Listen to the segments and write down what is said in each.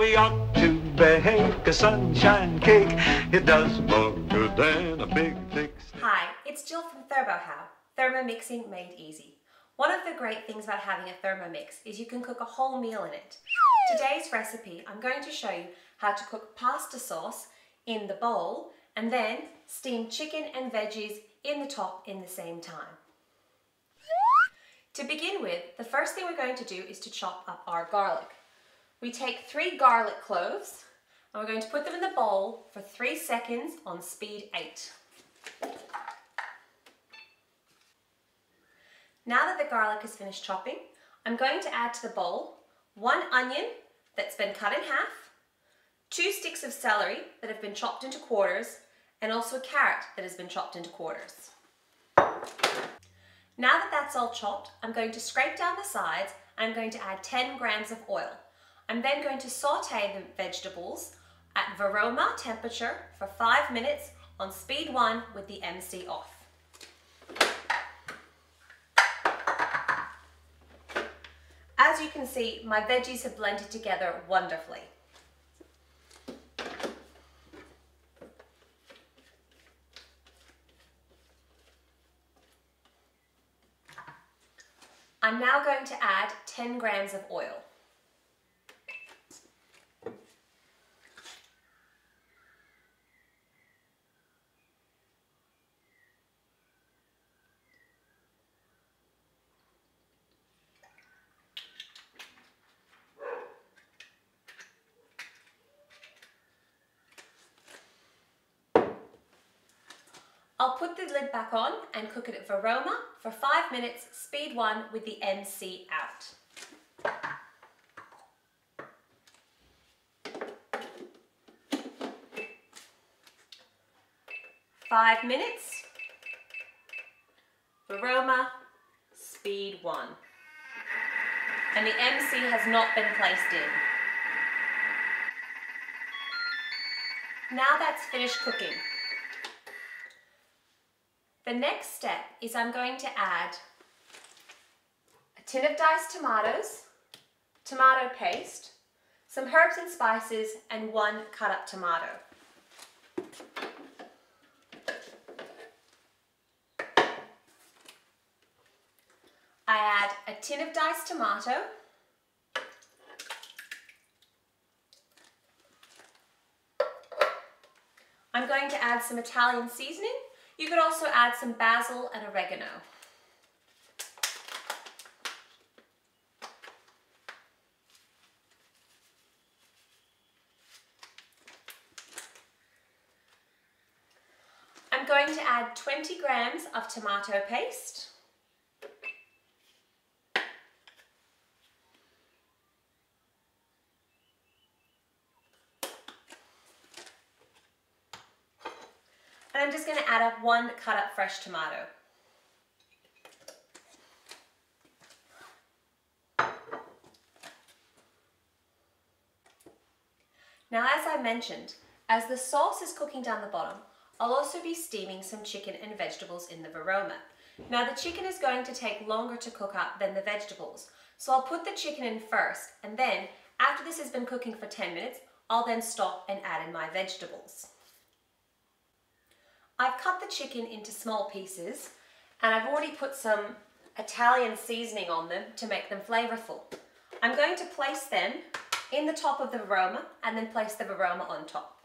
we ought to bake a sunshine cake. It does more good than a big thick steak. Hi, it's Jill from ThermoHow, Thermomixing made easy. One of the great things about having a Thermomix is you can cook a whole meal in it. Today's recipe, I'm going to show you how to cook pasta sauce in the bowl and then steam chicken and veggies in the top in the same time. To begin with, the first thing we're going to do is to chop up our garlic. We take 3 garlic cloves and we're going to put them in the bowl for 3 seconds on speed 8. Now that the garlic is finished chopping, I'm going to add to the bowl 1 onion that's been cut in half, 2 sticks of celery that have been chopped into quarters, and also a carrot that has been chopped into quarters. Now that that's all chopped, I'm going to scrape down the sides and I'm going to add 10 grams of oil. I'm then going to saute the vegetables at Varoma temperature for 5 minutes on speed 1 with the MC off. As you can see, my veggies have blended together wonderfully. I'm now going to add 10 grams of oil. I'll put the lid back on and cook it at Varoma for 5 minutes, speed 1 with the MC out. Five minutes, Varoma, speed 1. And the MC has not been placed in. Now that's finished cooking. The next step is I'm going to add a tin of diced tomatoes, tomato paste, some herbs and spices, and 1 cut up tomato. I add a tin of diced tomato, I'm going to add some Italian seasoning. You could also add some basil and oregano. I'm going to add 20 grams of tomato paste. And I'm just going to add up 1 cut up fresh tomato. Now, as I mentioned, as the sauce is cooking down the bottom, I'll also be steaming some chicken and vegetables in the Varoma. Now, the chicken is going to take longer to cook up than the vegetables, so I'll put the chicken in first, and then after this has been cooking for 10 minutes, I'll then stop and add in my vegetables. I've cut the chicken into small pieces and I've already put some Italian seasoning on them to make them flavorful. I'm going to place them in the top of the Varoma and then place the Varoma on top.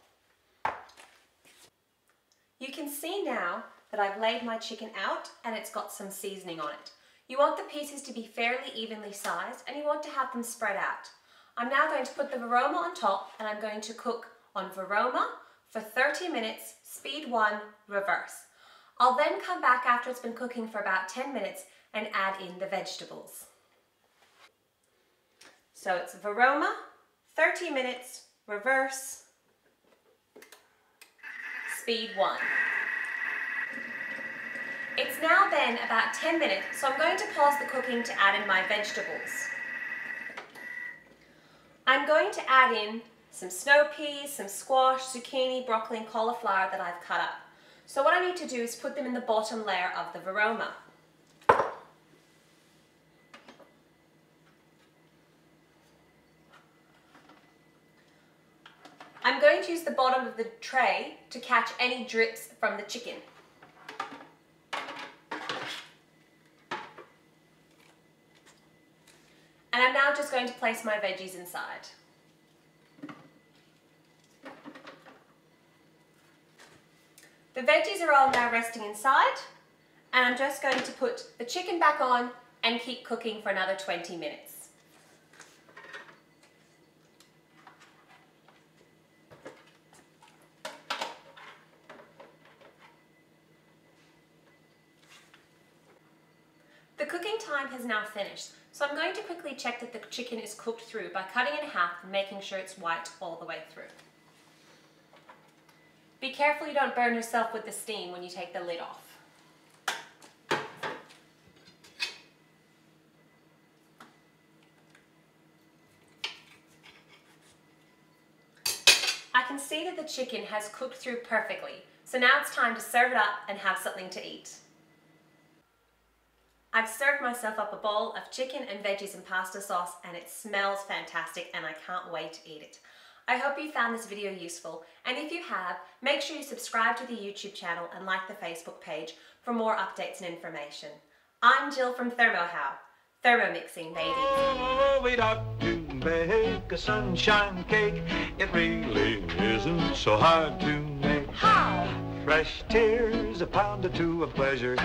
You can see now that I've laid my chicken out and it's got some seasoning on it. You want the pieces to be fairly evenly sized and you want to have them spread out. I'm now going to put the Varoma on top and I'm going to cook on Varoma for 30 minutes, speed 1, reverse. I'll then come back after it's been cooking for about 10 minutes and add in the vegetables. So it's Varoma, 30 minutes, reverse, speed 1. It's now been about 10 minutes, so I'm going to pause the cooking to add in my vegetables. I'm going to add in some snow peas, some squash, zucchini, broccoli and cauliflower that I've cut up. So what I need to do is put them in the bottom layer of the Varoma. to use the bottom of the tray to catch any drips from the chicken. And I'm now just going to place my veggies inside. The veggies are all now resting inside, and I'm just going to put the chicken back on and keep cooking for another 20 minutes. The cooking time has now finished, so I'm going to quickly check that the chicken is cooked through by cutting it in half and making sure it's white all the way through. Be careful you don't burn yourself with the steam when you take the lid off. I can see that the chicken has cooked through perfectly, so now it's time to serve it up and have something to eat. I've served myself up a bowl of chicken and veggies and pasta sauce, and it smells fantastic and I can't wait to eat it. I hope you found this video useful, and if you have, make sure you subscribe to the YouTube channel and like the Facebook page for more updates and information. I'm Jill from ThermoHow. Thermomixing made easy. Oh, we ought to bake a sunshine cake. It really isn't so hard to make. How? Fresh tears, a pound or two of pleasure.